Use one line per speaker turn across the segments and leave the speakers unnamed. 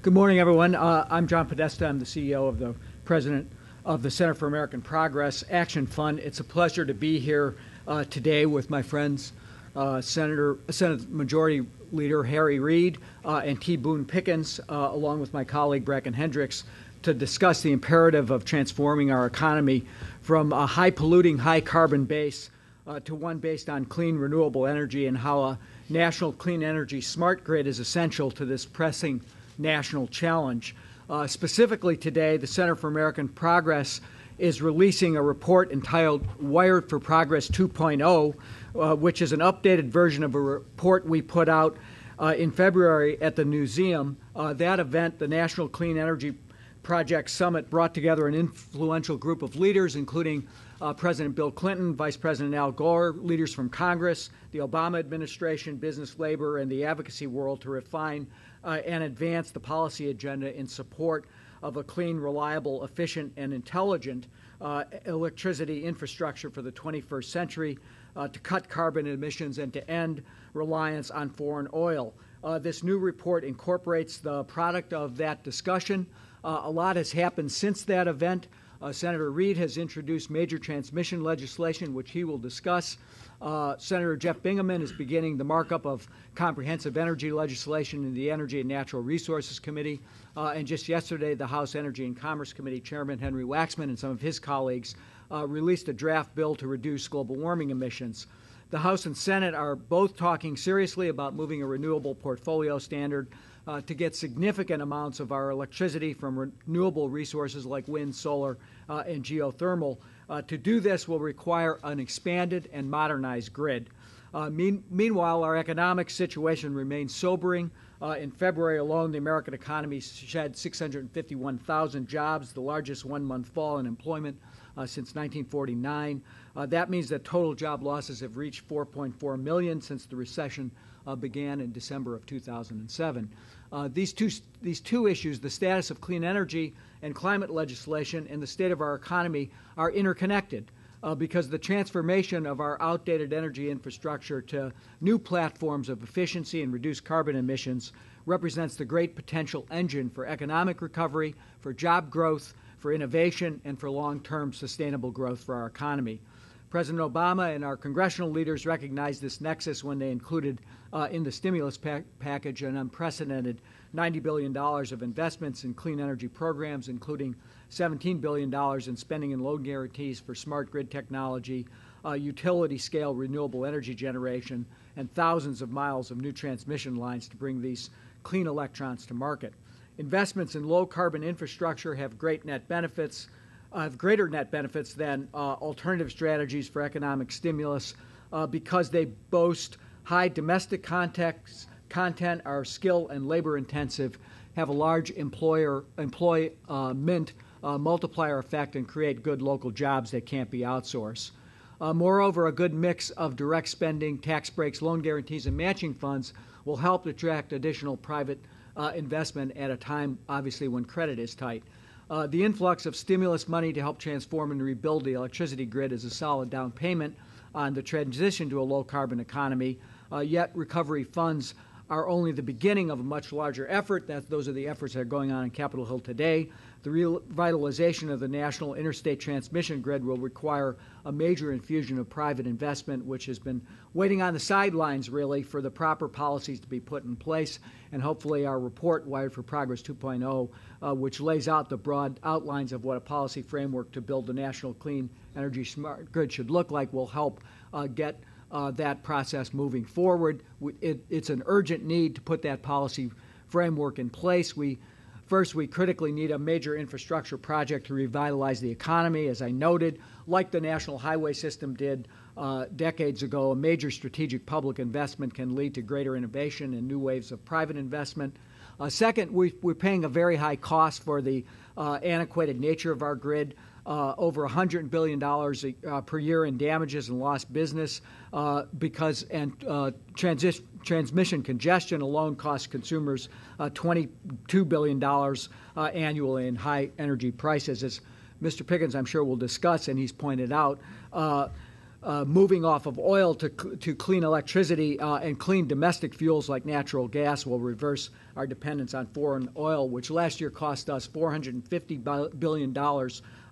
Good morning, everyone. I'm John Podesta. I'm the CEO of the President of the Center for American Progress Action Fund. It's a pleasure to be here today with my friends, Senate Majority Leader Harry Reid and T. Boone Pickens, along with my colleague Bracken Hendricks, to discuss the imperative of transforming our economy from a high-polluting, high-carbon base to one based on clean, renewable energy, and how a national clean energy smart grid is essential to this pressing national challenge. Specifically today, the Center for American Progress is releasing a report entitled Wired for Progress 2.0, which is an updated version of a report we put out in February at the Museum. That event, the National Clean Energy Project Summit, brought together an influential group of leaders, including President Bill Clinton, Vice President Al Gore, leaders from Congress, the Obama administration, business, labor, and the advocacy world to refine and advance the policy agenda in support of a clean, reliable, efficient, and intelligent electricity infrastructure for the 21st century to cut carbon emissions and to end reliance on foreign oil. This new report incorporates the product of that discussion. A lot has happened since that event. Senator Reid has introduced major transmission legislation, which he will discuss. Senator Jeff Bingaman is beginning the markup of comprehensive energy legislation in the Energy and Natural Resources Committee. And just yesterday, the House Energy and Commerce Committee Chairman Henry Waxman and some of his colleagues released a draft bill to reduce global warming emissions. The House and Senate are both talking seriously about moving a renewable portfolio standard to get significant amounts of our electricity from renewable resources like wind, solar, and geothermal. To do this will require an expanded and modernized grid. Meanwhile, our economic situation remains sobering. In February alone, the American economy shed 651,000 jobs, the largest one-month fall in employment since 1949. That means that total job losses have reached 4.4 million since the recession began in December of 2007. These two issues, the status of clean energy and climate legislation and the state of our economy, are interconnected because the transformation of our outdated energy infrastructure to new platforms of efficiency and reduced carbon emissions represents the great potential engine for economic recovery, for job growth, for innovation, and for long-term sustainable growth for our economy. President Obama and our congressional leaders recognized this nexus when they included in the stimulus package an unprecedented $90 billion of investments in clean energy programs, including $17 billion in spending and loan guarantees for smart grid technology, utility-scale renewable energy generation, and thousands of miles of new transmission lines to bring these clean electrons to market. Investments in low-carbon infrastructure have greater net benefits than alternative strategies for economic stimulus because they boast high domestic content, are skill and labor intensive, have a large employment multiplier effect, and create good local jobs that can't be outsourced. Moreover, a good mix of direct spending, tax breaks, loan guarantees, and matching funds will help attract additional private investment at a time, obviously, when credit is tight. The influx of stimulus money to help transform and rebuild the electricity grid is a solid down payment on the transition to a low-carbon economy, yet recovery funds are only the beginning of a much larger effort. Those are the efforts that are going on in Capitol Hill today. The revitalization of the national interstate transmission grid will require a major infusion of private investment, which has been waiting on the sidelines, really, for the proper policies to be put in place. And hopefully our report, Wired for Progress 2.0, which lays out the broad outlines of what a policy framework to build the national clean energy smart grid should look like, will help get that process moving forward. It's an urgent need to put that policy framework in place. First, we critically need a major infrastructure project to revitalize the economy. As I noted, like the national highway system did decades ago, a major strategic public investment can lead to greater innovation and new waves of private investment. Second, we're paying a very high cost for the antiquated nature of our grid. Over $100 billion per year in damages and lost business transmission congestion alone costs consumers $22 billion annually in high energy prices. As Mr. Pickens, I'm sure, will discuss, and he's pointed out, moving off of oil to clean electricity and clean domestic fuels like natural gas will reverse our dependence on foreign oil, which last year cost us $450 billion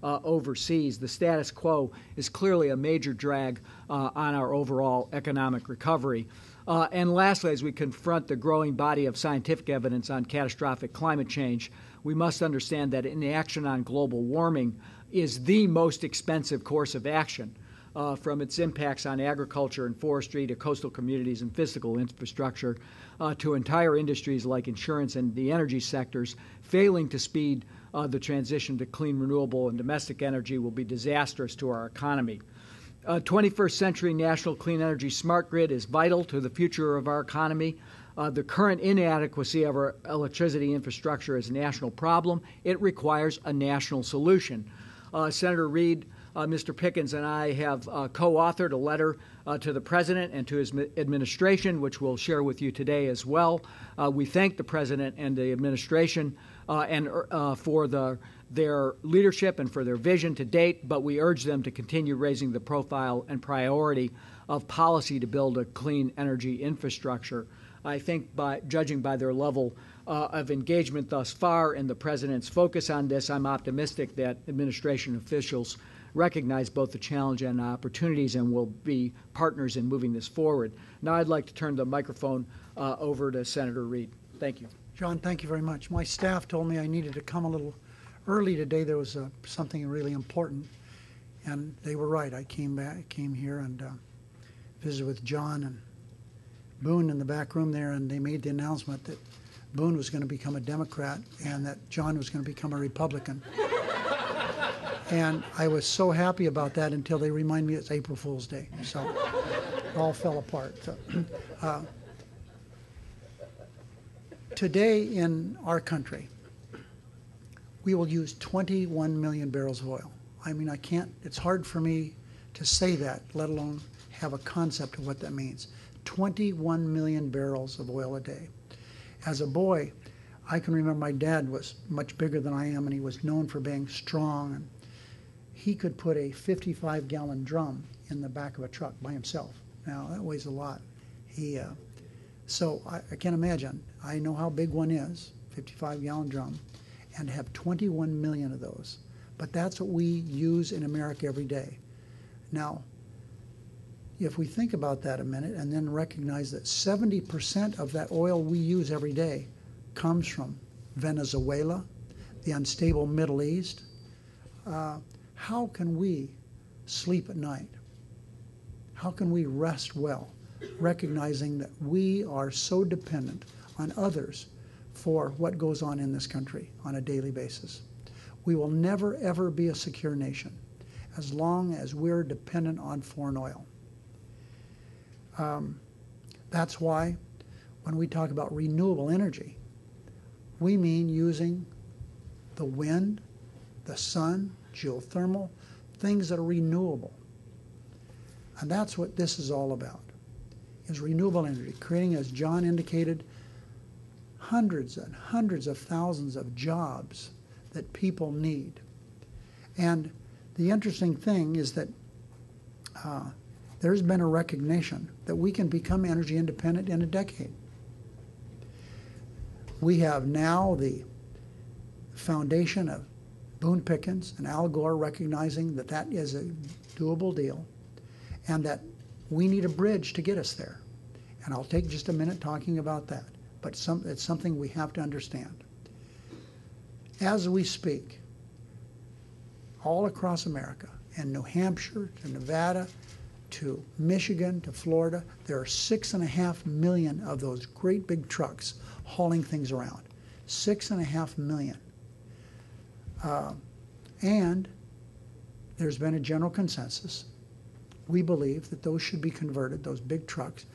overseas. The status quo is clearly a major drag on our overall economic recovery. And lastly, as we confront the growing body of scientific evidence on catastrophic climate change, we must understand that inaction on global warming is the most expensive course of action. From its impacts on agriculture and forestry to coastal communities and physical infrastructure to entire industries like insurance and the energy sectors, failing to speed the transition to clean, renewable, and domestic energy will be disastrous to our economy. 21st century national clean energy smart grid is vital to the future of our economy. The current inadequacy of our electricity infrastructure is a national problem. It requires a national solution. Senator Reid, Mr. Pickens, and I have co-authored a letter to the President and to his administration, which we'll share with you today as well. We thank the President and the administration for their leadership and for their vision to date, but we urge them to continue raising the profile and priority of policy to build a clean energy infrastructure. I think, judging by their level of engagement thus far and the President's focus on this, I'm optimistic that administration officials recognize both the challenge and opportunities and will be partners in moving this forward. Now I'd like to turn the microphone over to Senator Reid. Thank you.
John, thank you very much. My staff told me I needed to come a little early today. There was something really important, and they were right. I came here and visited with John and Boone in the back room there, and they made the announcement that Boone was going to become a Democrat and that John was going to become a Republican. And I was so happy about that until they remind me it's April Fool's Day. So it all fell apart. So, today in our country, we will use 21 million barrels of oil. I mean, it's hard for me to say that, let alone have a concept of what that means. 21 million barrels of oil a day. As a boy, I can remember my dad was much bigger than I am, and he was known for being strong. And he could put a 55-gallon drum in the back of a truck by himself. Now, that weighs a lot. So I can't imagine. I know how big one is, 55-gallon drum, and to have 21 million of those. But that's what we use in America every day. Now, if we think about that a minute and then recognize that 70% of that oil we use every day comes from Venezuela, the unstable Middle East, how can we sleep at night? How can we rest well, recognizing that we are so dependent on others for what goes on in this country on a daily basis? We will never, ever be a secure nation as long as we're dependent on foreign oil. That's why when we talk about renewable energy, we mean using the wind, the sun, geothermal, things that are renewable. And that's what this is all about, is renewable energy, creating, as John indicated, hundreds and hundreds of thousands of jobs that people need. And the interesting thing is that there's been a recognition that we can become energy independent in a decade. We have now the foundation of Boone Pickens and Al Gore recognizing that that is a doable deal and that we need a bridge to get us there. And I'll take just a minute talking about that, but it's something we have to understand. As we speak, all across America, in New Hampshire to Nevada to Michigan to Florida, there are 6.5 million of those great big trucks hauling things around. 6.5 million. And there's been a general consensus. We believe that those should be converted, those big trucks,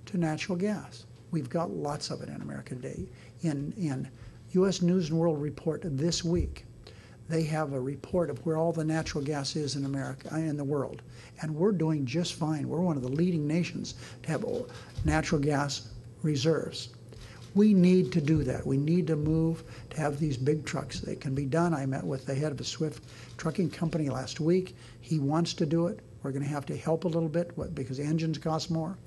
to natural gas. We've got lots of it in America today. In U.S. News and World Report this week, they have a report of where all the natural gas is in America, in the world. And we're doing just fine. We're one of the leading nations to have natural gas reserves. We need to do that. We need to move to have these big trucks. It can be done. I met with the head of a Swift trucking company last week. He wants to do it. We're going to have to help a little bit because engines cost more.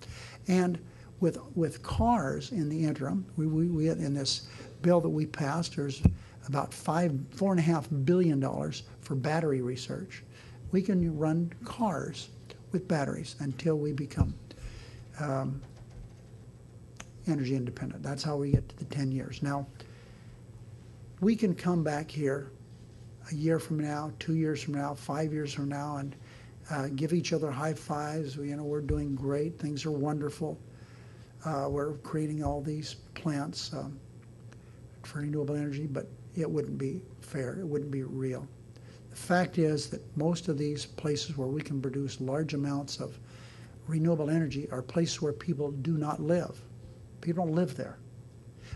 And with cars in the interim, we in this bill that we passed, there's about $4.5 billion for battery research. We can run cars with batteries until we become energy independent. That's how we get to the 10 years. Now, we can come back here a year from now, 2 years from now, 5 years from now, and give each other high fives. We're doing great. Things are wonderful. We're creating all these plants for renewable energy, but it wouldn't be fair. It wouldn't be real. The fact is that most of these places where we can produce large amounts of renewable energy are places where people do not live. People don't live there.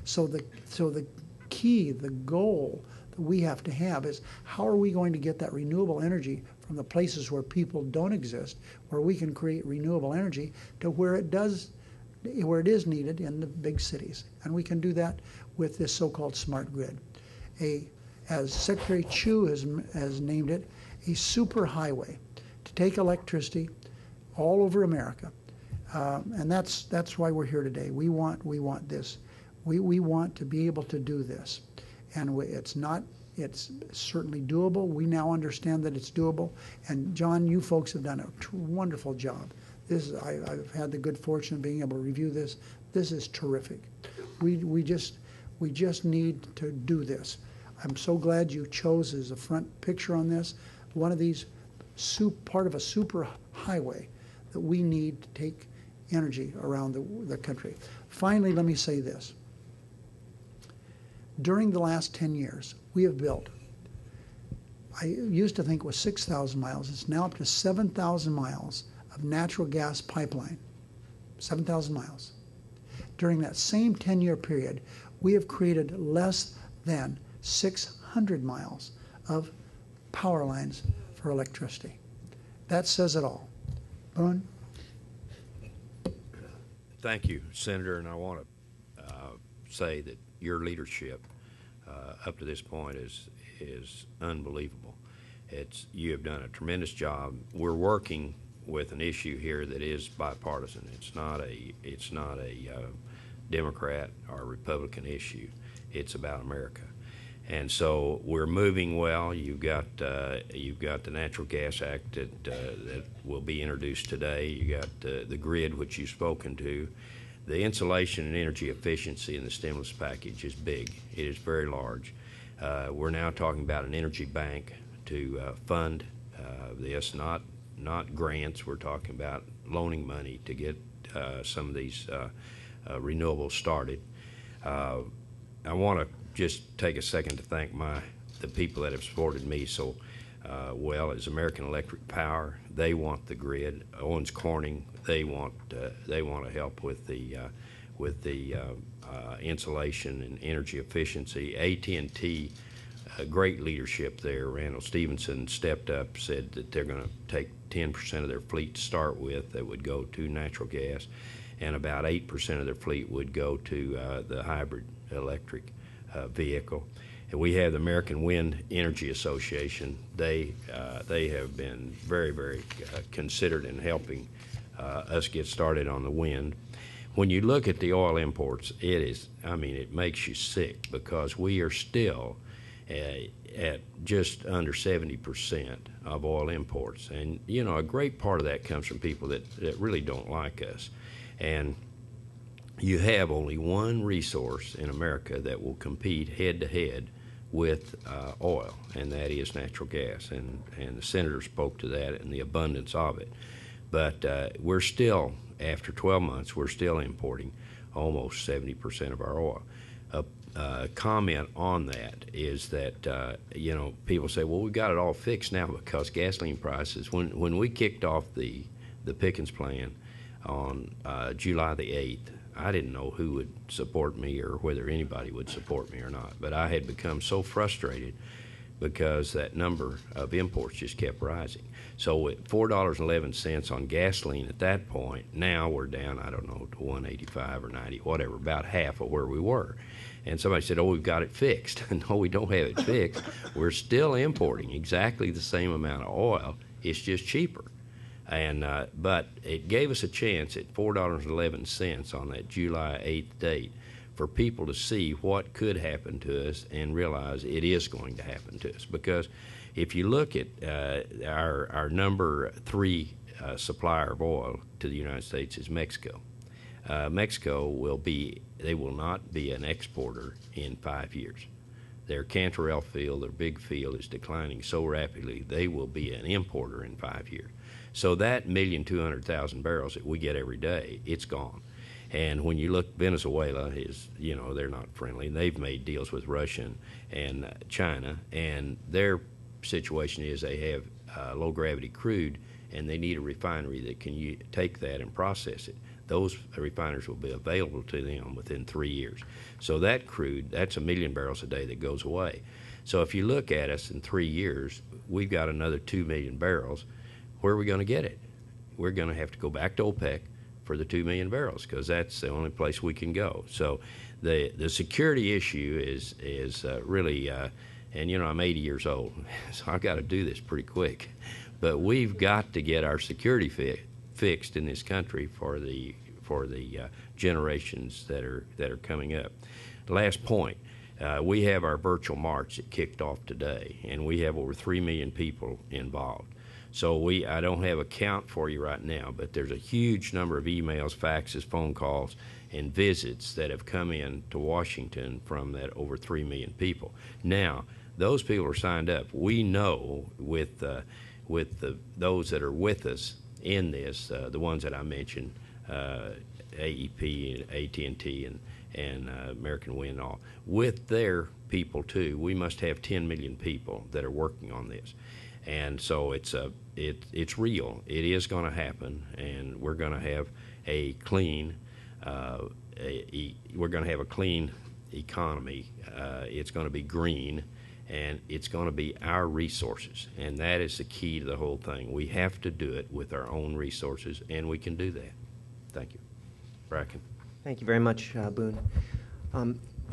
So the key, the goal that we have to have is how are we going to get that renewable energy from the places where people don't exist, where we can create renewable energy, to where it is needed in the big cities. And we can do that with this so-called smart grid. As Secretary Chu has named it, a super highway to take electricity all over America. And that's why we're here today. We want this. We want to be able to do this. And it's certainly doable. We now understand that it's doable. And John, you folks have done a wonderful job. I've had the good fortune of being able to review this. This is terrific. We just need to do this. I'm so glad you chose as a front picture on this one of these part of a super highway that we need to take energy around the country. Finally, let me say this. During the last 10 years, we have built, I used to think it was 6,000 miles. It's now up to 7,000 miles of natural gas pipeline. 7,000 miles. During that same 10-year period, we have created less than 600 miles of power lines for electricity. That says it all. Boone?
Thank you, Senator, and I want to say that your leadership up to this point is unbelievable. You have done a tremendous job. We're working with an issue here that is bipartisan. It's not a Democrat or Republican issue. It's about America. And so we're moving well. You've got the Natural Gas Act that will be introduced today. You got the grid, which you've spoken to. The insulation and energy efficiency in the stimulus package is big. It is very large. We're now talking about an energy bank to fund this, not grants. We're talking about loaning money to get some of these renewables started. I want to just take a second to thank the people that have supported me so well as American Electric Power. They want the grid. Owens Corning, they want to help with the insulation and energy efficiency. AT&T, great leadership there. Randall Stevenson stepped up, said that they're going to take 10% of their fleet to start with that would go to natural gas, and about 8% of their fleet would go to the hybrid electric vehicle. And we have the American Wind Energy Association. They have been very, very considered in helping us get started on the wind. When you look at the oil imports, it makes you sick because we are still at just under 70% of oil imports. And, a great part of that comes from people that really don't like us. And you have only one resource in America that will compete head-to-head with oil, and that is natural gas. And the senator spoke to that and the abundance of it. But we're still, after 12 months, we're still importing almost 70% of our oil. A comment on that is that, people say, well, we've got it all fixed now because gasoline prices, when we kicked off the Pickens plan on July the 8th, I didn't know who would support me or whether anybody would support me or not. But I had become so frustrated because that number of imports just kept rising. So at $4.11 on gasoline at that point, now we're down, I don't know, to $1.85 or 90, whatever, about half of where we were. And somebody said, oh, we've got it fixed. No, we don't have it fixed. We're still importing exactly the same amount of oil. It's just cheaper. And but it gave us a chance at $4.11 on that July 8th date for people to see what could happen to us and realize it is going to happen to us. Because if you look at our number 3 supplier of oil to the United States is Mexico. Mexico will not be an exporter in 5 years. Their Cantarell field, their big field, is declining so rapidly they will be an importer in 5 years. So that 1,200,000 barrels that we get every day, it's gone. And when you look, Venezuela is, they're not friendly. They've made deals with Russia and China, and their situation is they have low-gravity crude, and they need a refinery that can take that and process it. Those refiners will be available to them within 3 years. So that crude, that's 1 million barrels a day that goes away. So if you look at us in 3 years, we've got another 2 million barrels. Where are we going to get it? We're going to have to go back to OPEC for the 2 million barrels because that's the only place we can go. So the security issue is really, and I'm 80 years old, so I've got to do this pretty quick. But we've got to get our security fixed in this country for the generations that are coming up. Last point, we have our virtual march that kicked off today, and we have over 3 million people involved. So I don't have a count for you right now, but there's a huge number of emails, faxes, phone calls, and visits that have come in to Washington from that over 3 million people. Now, those people are signed up. We know with those that are with us in this, the ones that I mentioned, AEP and AT&T and American Wind and all, with their people too, we must have 10 million people that are working on this. And so it's real. It is going to happen, and we're going to have a clean economy. It's going to be green, and it's going to be our resources, and that is the key to the whole thing. We have to do it with our own resources, and we can do that. Thank you. Bracken.
Thank you very much, Boone.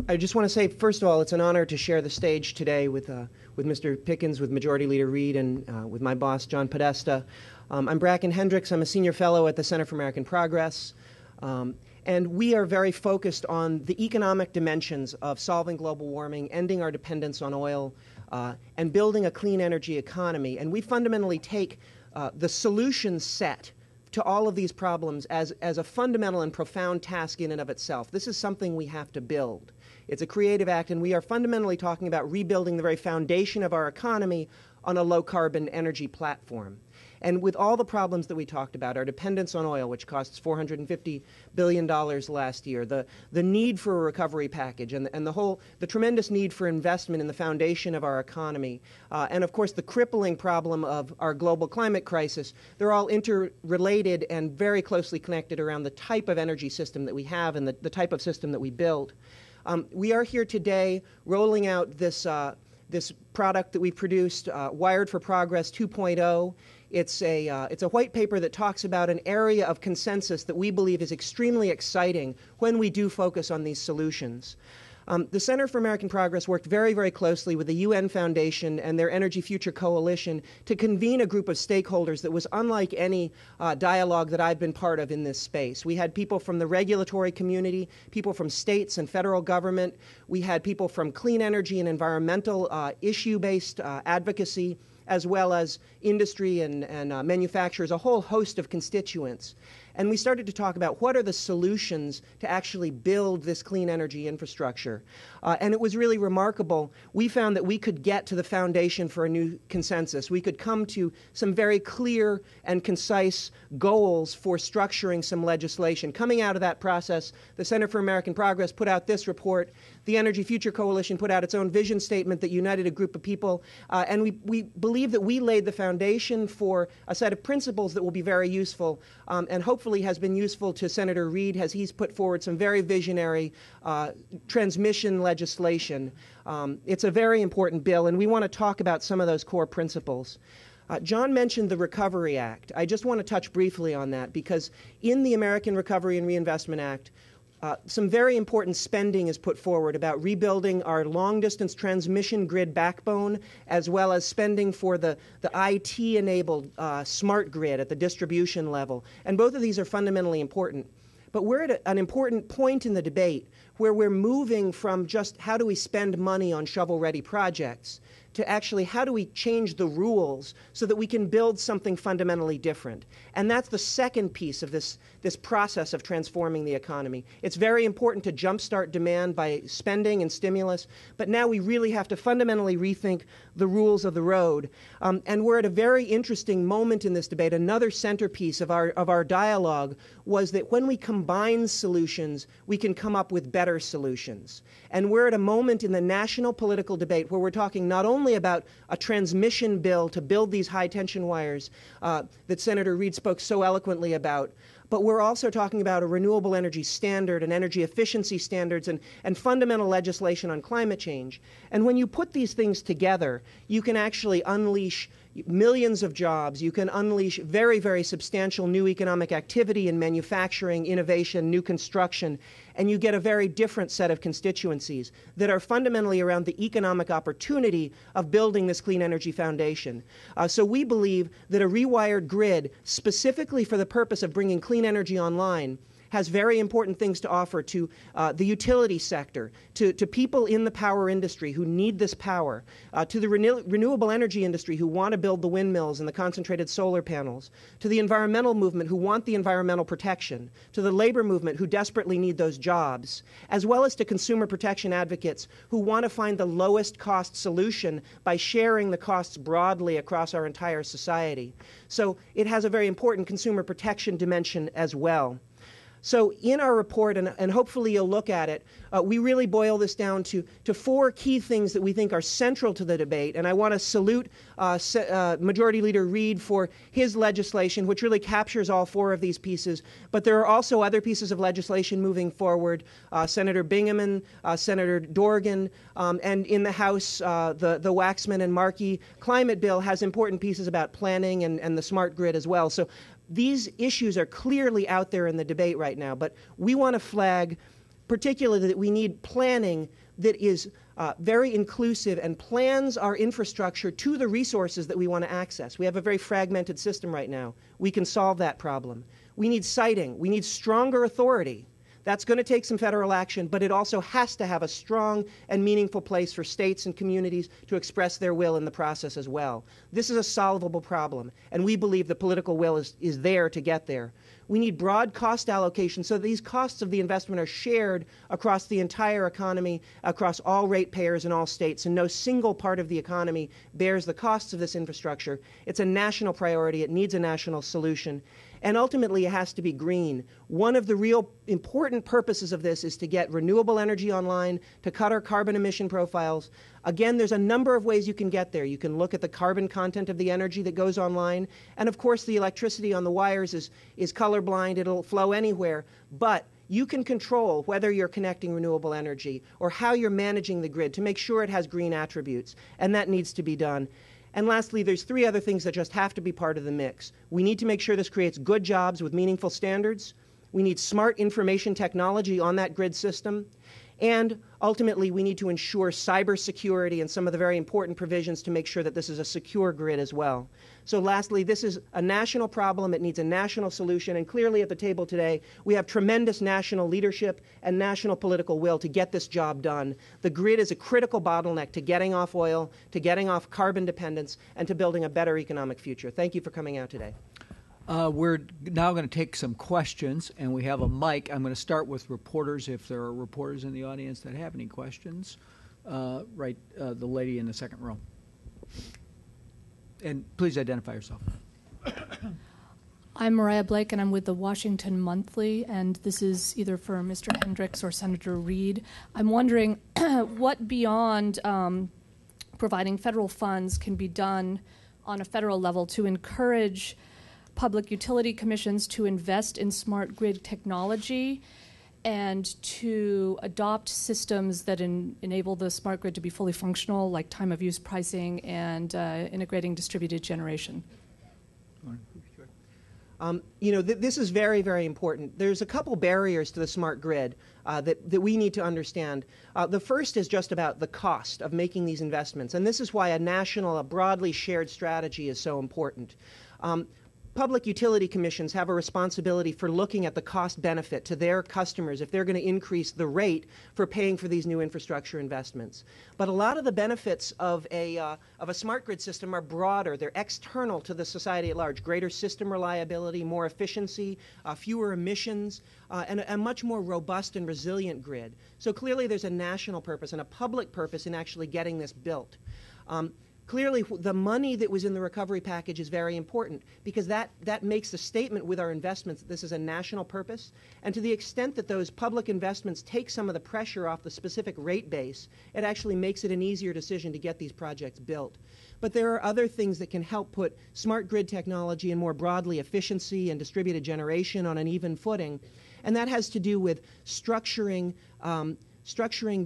I just want to say, first of all, it's an honor to share the stage today with Mr. Pickens, with Majority Leader Reid, and with my boss, John Podesta. I'm Bracken Hendricks. I'm a senior fellow at the Center for American Progress. And we are very focused on the economic dimensions of solving global warming, ending our dependence on oil, and building a clean energy economy. And we fundamentally take the solution set to all of these problems as a fundamental and profound task in and of itself. This is something we have to build. It's a creative act, and we are fundamentally talking about rebuilding the very foundation of our economy on a low-carbon energy platform. And with all the problems that we talked about, our dependence on oil, which costs $450 billion last year, the need for a recovery package, and the tremendous need for investment in the foundation of our economy, and of course the crippling problem of our global climate crisis, they're all interrelated and very closely connected around the type of energy system that we have and the type of system that we build. We are here today rolling out this product that we produced, Wired for Progress 2.0. It's a white paper that talks about an area of consensus that we believe is extremely exciting when we do focus on these solutions. The Center for American Progress worked very, very closely with the UN Foundation and their Energy Future Coalition to convene a group of stakeholders that was unlike any dialogue that I've been part of in this space. We had people from the regulatory community, people from states and federal government. We had people from clean energy and environmental issue-based advocacy, as well as industry and manufacturers, a whole host of constituents. And we started to talk about what are the solutions to actually build this clean energy infrastructure. And it was really remarkable. We found that we could get to the foundation for a new consensus. We could come to some very clear and concise goals for structuring some legislation. Coming out of that process, the Center for American Progress put out this report. The Energy Future Coalition put out its own vision statement that united a group of people. And we believe that we laid the foundation for a set of principles that will be very useful and hopefully has been useful to Senator Reid as he's put forward some very visionary transmission legislation. It's a very important bill, and we want to talk about some of those core principles. John mentioned the Recovery Act. I just want to touch briefly on that because in the American Recovery and Reinvestment Act, some very important spending is put forward about rebuilding our long-distance transmission grid backbone, as well as spending for the IT-enabled smart grid at the distribution level. And both of these are fundamentally important. But we're at an important point in the debate where we're moving from just how do we spend money on shovel-ready projects to actually how do we change the rules so that we can build something fundamentally different. And that's the second piece of this process of transforming the economy. It's very important to jumpstart demand by spending and stimulus, but now we really have to fundamentally rethink the rules of the road. And we're at a very interesting moment in this debate. Another centerpiece of our dialogue was that when we combine solutions, we can come up with better solutions. And we're at a moment in the national political debate where we're talking not only about a transmission bill to build these high-tension wires that Senator Reid spoke so eloquently about, but we're also talking about a renewable energy standard and energy efficiency standards and fundamental legislation on climate change. And when you put these things together, you can actually unleash millions of jobs. You can unleash very, very substantial new economic activity in manufacturing, innovation, new construction, and you get a very different set of constituencies that are fundamentally around the economic opportunity of building this clean energy foundation. So we believe that a rewired grid, specifically for the purpose of bringing clean energy online, has very important things to offer to the utility sector, to people in the power industry who need this power, to the renewable energy industry who want to build the windmills and the concentrated solar panels, to the environmental movement who want the environmental protection, to the labor movement who desperately need those jobs, as well as to consumer protection advocates who want to find the lowest cost solution by sharing the costs broadly across our entire society. So it has a very important consumer protection dimension as well. So in our report, and hopefully you'll look at it, we really boil this down to four key things that we think are central to the debate. And I want to salute Majority Leader Reid for his legislation, which really captures all four of these pieces. But there are also other pieces of legislation moving forward. Senator Bingaman, Senator Dorgan, and in the House, the Waxman and Markey climate bill has important pieces about planning and the smart grid as well. So these issues are clearly out there in the debate right now, but we want to flag particularly that we need planning that is very inclusive and plans our infrastructure to the resources that we want to access. We have a very fragmented system right now. We can solve that problem. We need siting. We need stronger authority. That's going to take some federal action, but it also has to have a strong and meaningful place for states and communities to express their will in the process as well. This is a solvable problem, and we believe the political will is there to get there. We need broad cost allocation so these costs of the investment are shared across the entire economy, across all ratepayers in all states, and no single part of the economy bears the costs of this infrastructure. It's a national priority. It needs a national solution. And ultimately, it has to be green. One of the real important purposes of this is to get renewable energy online, to cut our carbon emission profiles. Again, there's a number of ways you can get there. You can look at the carbon content of the energy that goes online. And of course, the electricity on the wires is colorblind. It'll flow anywhere. But you can control whether you're connecting renewable energy or how you're managing the grid to make sure it has green attributes. And that needs to be done. And lastly, there's three other things that just have to be part of the mix. We need to make sure this creates good jobs with meaningful standards. We need smart information technology on that grid system. And ultimately, we need to ensure cybersecurity and some of the very important provisions to make sure that this is a secure grid as well. So lastly, this is a national problem. It needs a national solution. And clearly at the table today, we have tremendous national leadership and national political will to get this job done. The grid is a critical bottleneck to getting off oil, to getting off carbon dependence, and to building a better economic future. Thank you for coming out today.
We're now going to take some questions, and we have a mic. I'm going to start with reporters, if there are reporters in the audience that have any questions. The lady in the second row. And please identify yourself.
I'm Mariah Blake, and I'm with the Washington Monthly, and this is either for Mr. Hendricks or Senator Reid. I'm wondering what beyond providing federal funds can be done on a federal level to encourage public utility commissions to invest in smart grid technology and to adopt systems that enable the smart grid to be fully functional, like time of use pricing and integrating distributed generation.
This is very, very important. There's a couple barriers to the smart grid that we need to understand. The first is just about the cost of making these investments, and this is why a broadly shared strategy is so important. Public utility commissions have a responsibility for looking at the cost benefit to their customers if they're going to increase the rate for paying for these new infrastructure investments. But a lot of the benefits of a smart grid system are broader. They're external to the society at large. Greater system reliability, more efficiency, fewer emissions, and a much more robust and resilient grid. So clearly there's a national purpose and a public purpose in actually getting this built. Clearly, the money that was in the recovery package is very important because that makes a statement with our investments that this is a national purpose. And to the extent that those public investments take some of the pressure off the specific rate base, it actually makes it an easier decision to get these projects built. But there are other things that can help put smart grid technology and more broadly efficiency and distributed generation on an even footing. And that has to do with structuring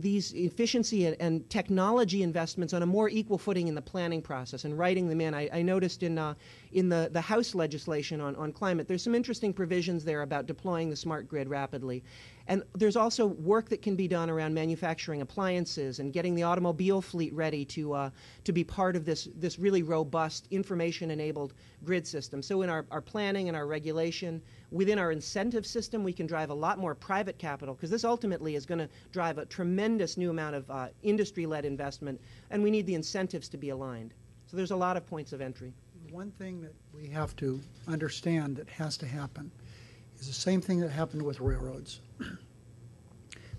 these efficiency and technology investments on a more equal footing in the planning process and writing them in. I noticed in the House legislation on climate, there's some interesting provisions there about deploying the smart grid rapidly. And there's also work that can be done around manufacturing appliances and getting the automobile fleet ready to be part of this really robust information-enabled grid system. So in our planning and our regulation, within our incentive system, we can drive a lot more private capital because this ultimately is going to drive a tremendous new amount of industry-led investment, and we need the incentives to be aligned. So there's a lot of points of entry.
One thing that we have to understand that has to happen is the same thing that happened with railroads.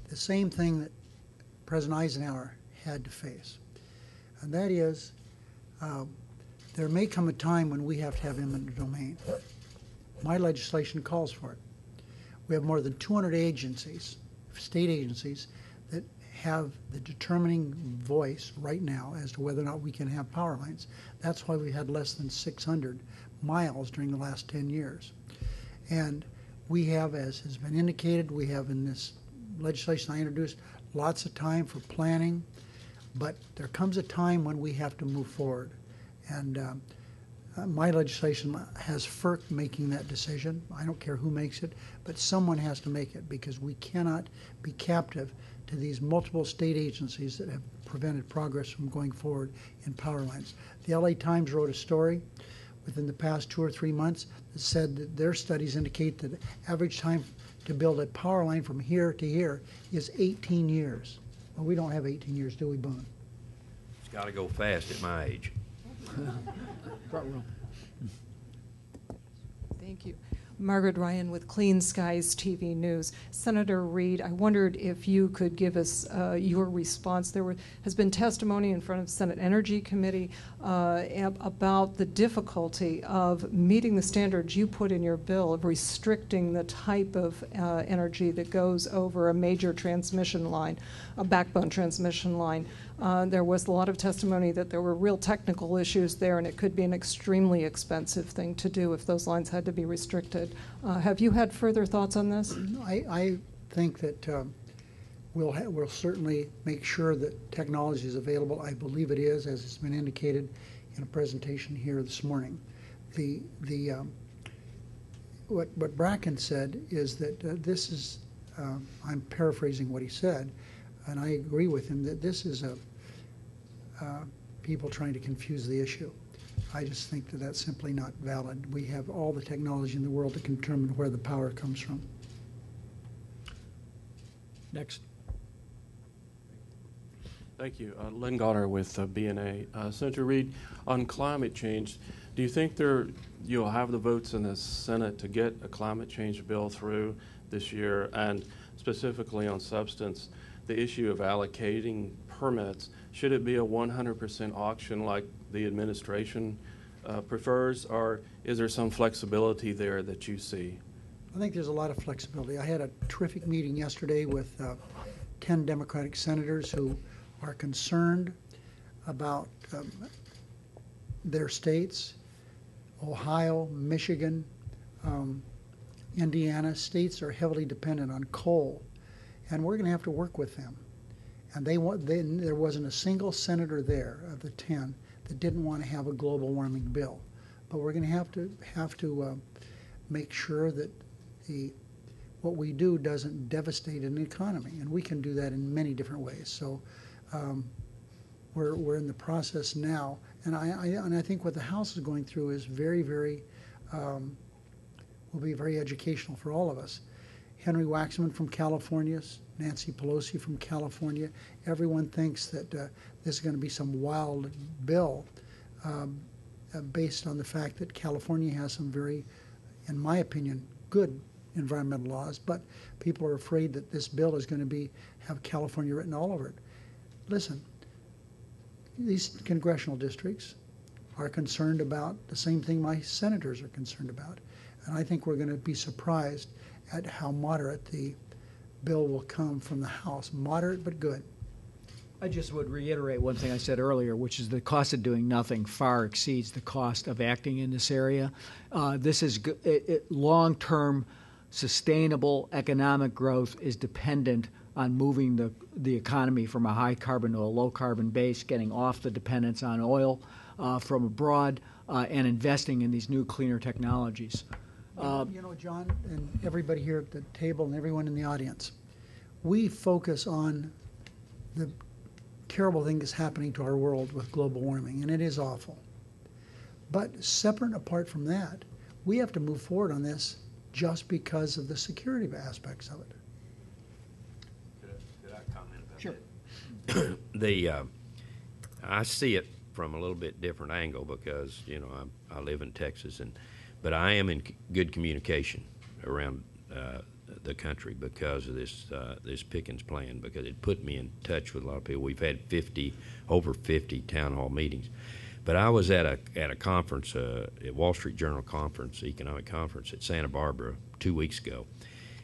The same thing that President Eisenhower had to face. And that is, there may come a time when we have to have eminent domain. My legislation calls for it. We have more than 200 agencies, state agencies, that have the determining voice right now as to whether or not we can have power lines. That's why we had less than 600 miles during the last 10 years. And we have, as has been indicated, we have in this legislation I introduced, lots of time for planning, but there comes a time when we have to move forward. And my legislation has FERC making that decision. I don't care who makes it, but someone has to make it because we cannot be captive to these multiple state agencies that have prevented progress from going forward in power lines. The LA Times wrote a story within the past 2 or 3 months that said that their studies indicate that the average time to build a power line from here to here is 18 years. Well, we don't have 18 years, do we, Boone?
It's got to go fast at my age.
Thank you. Margaret Ryan with Clean Skies TV News. Senator Reid, I wondered if you could give us your response. There has been testimony in front of Senate Energy Committee about the difficulty of meeting the standards you put in your bill of restricting the type of energy that goes over a major transmission line, a backbone transmission line. There was a lot of testimony that there were real technical issues there, and it could be an extremely expensive thing to do if those lines had to be restricted. Have you had further thoughts on this?
I think that we'll certainly make sure that technology is available. I believe it is, as it's been indicated in a presentation here this morning. What Bracken said is that this is, I'm paraphrasing what he said, and I agree with him that this is people trying to confuse the issue. I just think that that's simply not valid. We have all the technology in the world to determine where the power comes from.
Next.
Thank you. Len Goddard with BNA. Senator Reid, on climate change, do you think you'll have the votes in the Senate to get a climate change bill through this year? And specifically on substance, the issue of allocating permits, should it be a 100% auction like the administration prefers, or is there some flexibility there that you see?
I think there's a lot of flexibility. I had a terrific meeting yesterday with 10 Democratic senators who are concerned about their states. Ohio, Michigan, Indiana, states are heavily dependent on coal, and we're going to have to work with them. And there wasn't a single senator there of the 10 that didn't want to have a global warming bill. But we're going to have to make sure that what we do doesn't devastate an economy, and we can do that in many different ways. So we're in the process now, and I think what the House is going through is will be very educational for all of us. Henry Waxman from California, Nancy Pelosi from California, everyone thinks that this is going to be some wild bill based on the fact that California has some very, in my opinion, good environmental laws, but people are afraid that this bill is going to have California written all over it. Listen, these congressional districts are concerned about the same thing my senators are concerned about, and I think we're going to be surprised at how moderate the bill will come from the House. Moderate but good.
I just would reiterate one thing I said earlier, which is the cost of doing nothing far exceeds the cost of acting in this area. This is long-term sustainable economic growth is dependent on moving the economy from a high carbon to a low carbon base, getting off the dependence on oil from abroad, and investing in these new cleaner technologies.
You know, John, and everybody here at the table and everyone in the audience, we focus on the terrible thing that's happening to our world with global warming, and it is awful. But separate and apart from that, we have to move forward on this just because of the security aspects of it.
Could I comment about that? I see it from a little bit different angle because, you know, I live in Texas, but I am in good communication around the country because of this Pickens plan, because it put me in touch with a lot of people. We've had over 50 town hall meetings. But I was at a conference, at Wall Street Journal conference, economic conference at Santa Barbara 2 weeks ago,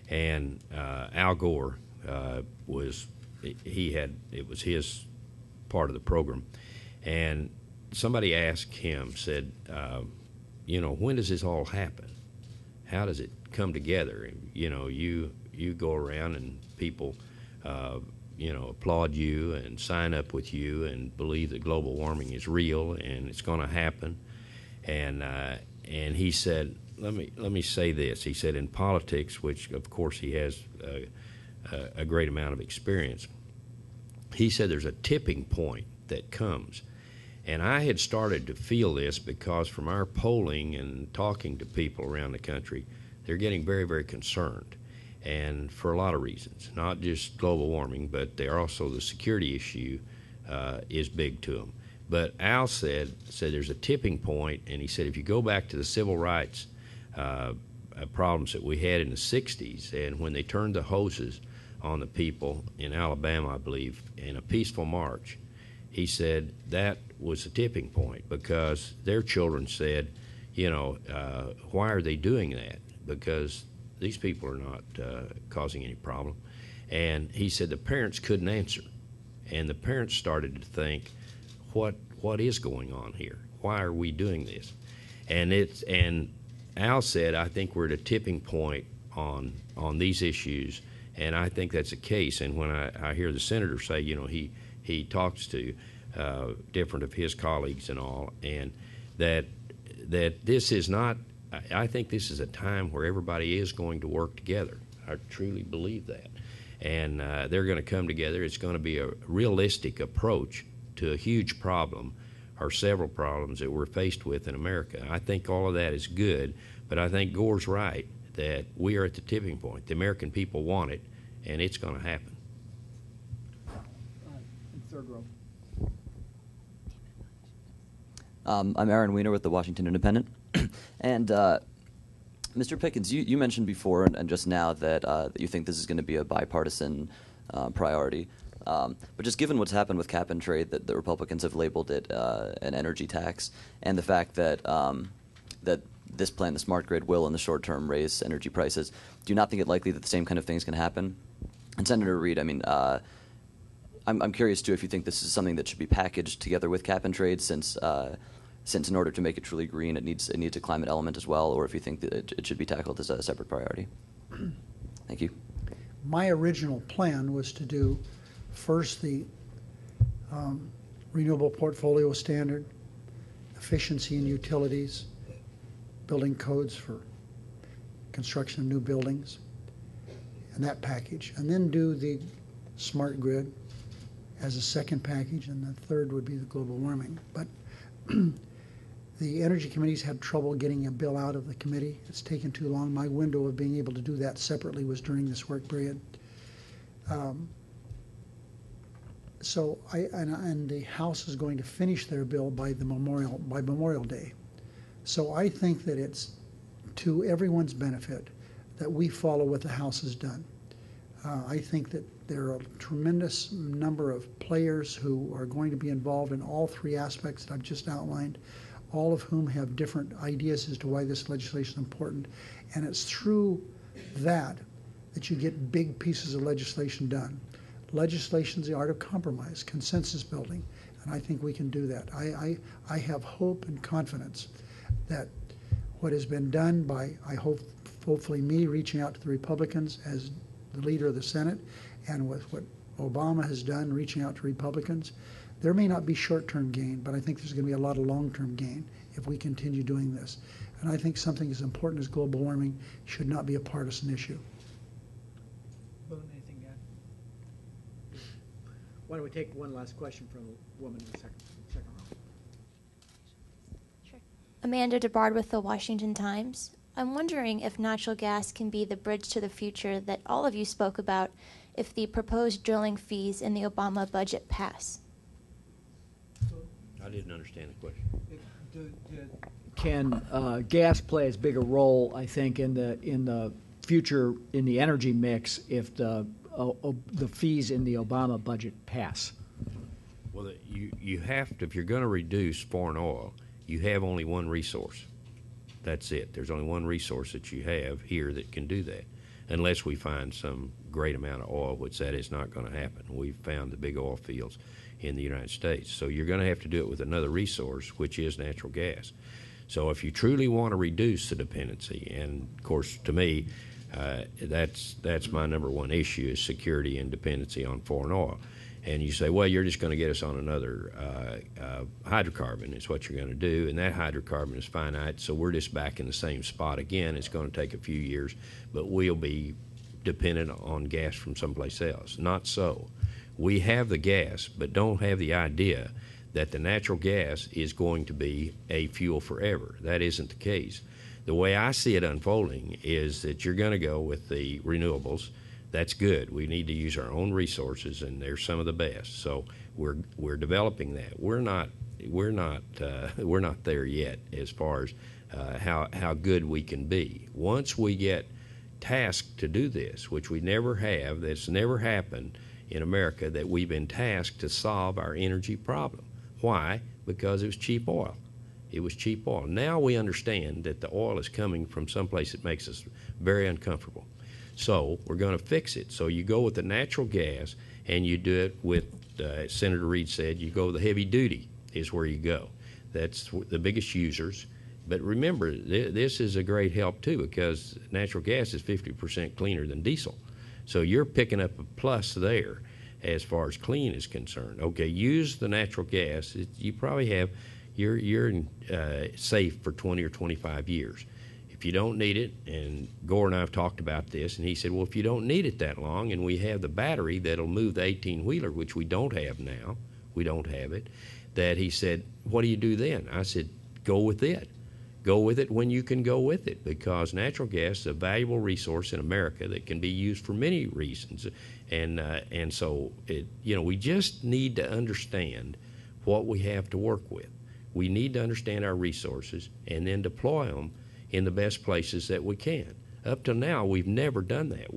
and Al Gore it was his part of the program, and somebody asked him, said, you know, when does this all happen? How does it come together? And, you know, you go around and people you know, applaud you and sign up with you and believe that global warming is real and it's going to happen. And he said, let me say this. He said, in politics, which of course he has a great amount of experience, he said there's a tipping point that comes. And I had started to feel this because from our polling and talking to people around the country, they're getting very, very concerned. And for a lot of reasons, not just global warming, but they're also the security issue is big to them. But Al said there's a tipping point, and he said if you go back to the civil rights problems that we had in the 60s, and when they turned the hoses on the people in Alabama, I believe, in a peaceful march, he said that was a tipping point because their children said, you know, why are they doing that? Because these people are not causing any problem. And he said the parents couldn't answer. And the parents started to think, what is going on here? Why are we doing this? And Al said, I think we're at a tipping point on these issues, and I think that's the case. And when I hear the senator say, you know, he talks to different of his colleagues and all, and that this is not, I think this is a time where everybody is going to work together. I truly believe that. And they're going to come together. It's going to be a realistic approach to a huge problem or several problems that we're faced with in America. I think all of that is good, but I think Gore's right that we are at the tipping point. The American people want it, and it's going to happen.
Third row.
I'm Aaron Weiner with the Washington Independent. And Mr. Pickens, you mentioned before and just now that you think this is going to be a bipartisan priority. But just given what's happened with cap and trade, that the Republicans have labeled it an energy tax, and the fact that that this plan, the smart grid, will in the short term raise energy prices, do you not think it likely that the same kind of thing is going to happen? And Senator Reid, I mean, I'm curious too if you think this is something that should be packaged together with cap and trade, since in order to make it truly green, it needs a climate element as well, or if you think that it should be tackled as a separate priority. Thank you.
My original plan was to do first the renewable portfolio standard, efficiency in utilities, building codes for construction of new buildings, and that package, and then do the smart grid as a second package, and the third would be the global warming. But the Energy Committee's had trouble getting a bill out of the committee. It's taken too long. My window of being able to do that separately was during this work period. And the House is going to finish their bill by Memorial Day. So I think that it's to everyone's benefit that we follow what the House has done. I think that there are a tremendous number of players who are going to be involved in all three aspects that I've just outlined, all of whom have different ideas as to why this legislation is important. And it's through that you get big pieces of legislation done. Legislation is the art of compromise, consensus building, and I think we can do that. I have hope and confidence that what has been done by, hopefully me reaching out to the Republicans as the leader of the Senate, and with what Obama has done reaching out to Republicans, there may not be short-term gain, but I think there's going to be a lot of long-term gain if we continue doing this. And I think something as important as global warming should not be a partisan issue.
Boone, anything to add? Why don't we take one last question from the woman in the second row?
Sure. Amanda DeBard with the Washington Times. I'm wondering if natural gas can be the bridge to the future that all of you spoke about if the proposed drilling fees in the Obama budget pass.
I didn't understand the question.
Can gas play as big a role, I think, in the future in the energy mix if the fees in the Obama budget pass?
Well, you have to, if you're going to reduce foreign oil, you have only one resource. That's it. There's only one resource that you have here that can do that, unless we find some great amount of oil, which that is not going to happen. We've found the big oil fields in the United States. So you're going to have to do it with another resource, which is natural gas. So if you truly want to reduce the dependency, and of course to me, that's my number one issue is security and dependency on foreign oil. And you say, well, you're just going to get us on another hydrocarbon is what you're going to do, and that hydrocarbon is finite, so we're just back in the same spot again. It's going to take a few years, but we'll be dependent on gas from someplace else. Not so. We have the gas, but don't have the idea that the natural gas is going to be a fuel forever. That isn't the case. The way I see it unfolding is that you're going to go with the renewables. That's good. We need to use our own resources, and they're some of the best. So we're developing that. We're not there yet as far as how good we can be. Once we get tasked to do this, which we never have, that's never happened in America, that we've been tasked to solve our energy problem. Why? Because it was cheap oil. It was cheap oil. Now we understand that the oil is coming from someplace that makes us very uncomfortable. So we're going to fix it. So you go with the natural gas, and you do it with, Senator Reid said, you go with the heavy duty is where you go. That's the biggest users. But remember, this is a great help, too, because natural gas is 50% cleaner than diesel. So you're picking up a plus there as far as clean is concerned. Okay, use the natural gas. You probably have, you're safe for 20 or 25 years. If you don't need it, and Gore and I have talked about this, and he said, well, if you don't need it that long, and we have the battery that'll move the 18-wheeler, which we don't have now, we don't have it, that he said, what do you do then? I said, go with it. Go with it when you can go with it, because natural gas is a valuable resource in America that can be used for many reasons. And so, we just need to understand what we have to work with. We need to understand our resources and then deploy them in the best places that we can. Up till now, we've never done that.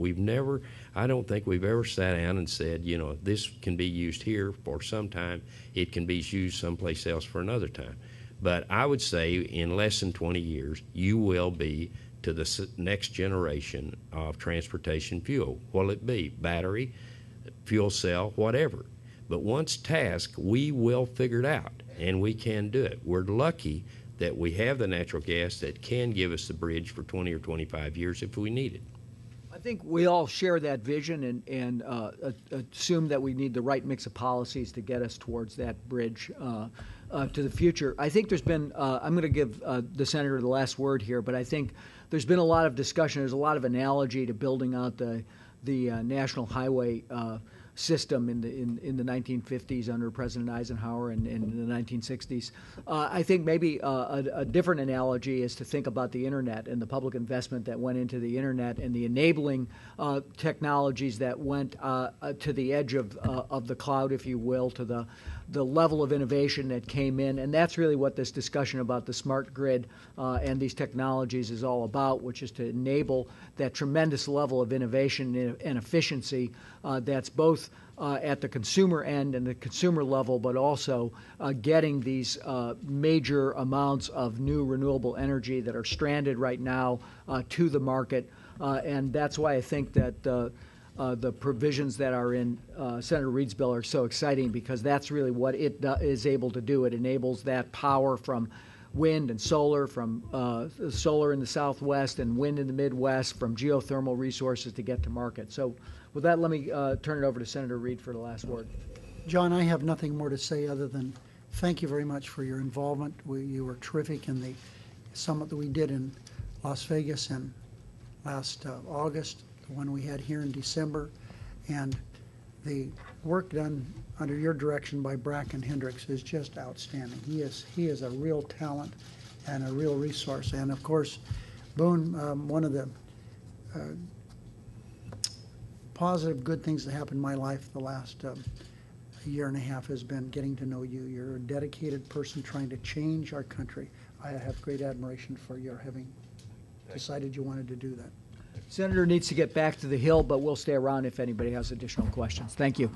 I don't think we've ever sat down and said, this can be used here for some time, it can be used someplace else for another time. But I would say in less than 20 years, you will be to the next generation of transportation fuel. Will it be battery, fuel cell, whatever? But once tasked, we will figure it out, and we can do it. We're lucky that we have the natural gas that can give us the bridge for 20 or 25 years if we need it.
think we all share that vision and assume that we need the right mix of policies to get us towards that bridge to the future. I think there's been, I'm going to give the Senator the last word here, but I think there's been a lot of discussion. There's a lot of analogy to building out the national highway system in the 1950s under President Eisenhower and in the 1960s. I think maybe a different analogy is to think about the internet and the public investment that went into the internet and the enabling technologies that went to the edge of the cloud, if you will, to the level of innovation that came in. And that's really what this discussion about the smart grid and these technologies is all about, which is to enable that tremendous level of innovation and efficiency that's both at the consumer end and the consumer level, but also getting these major amounts of new renewable energy that are stranded right now to the market. And that's why I think that the provisions that are in Senator Reid's bill are so exciting, because that's really what it is able to do. It enables that power from wind and solar, from solar in the Southwest and wind in the Midwest, from geothermal resources to get to market. So with that, let me turn it over to Senator Reid for the last word.
John, I have nothing more to say other than thank you very much for your involvement. You were terrific in the summit that we did in Las Vegas in last August, the one we had here in December, and the work done under your direction by Bracken Hendricks is just outstanding. He is a real talent and a real resource. And of course, Boone, one of the positive, good things that happened in my life the last year and a half has been getting to know you. You're a dedicated person trying to change our country. I have great admiration for your having decided you wanted to do that.
Senator needs to get back to the Hill, but we'll stay around if anybody has additional questions. Thank you.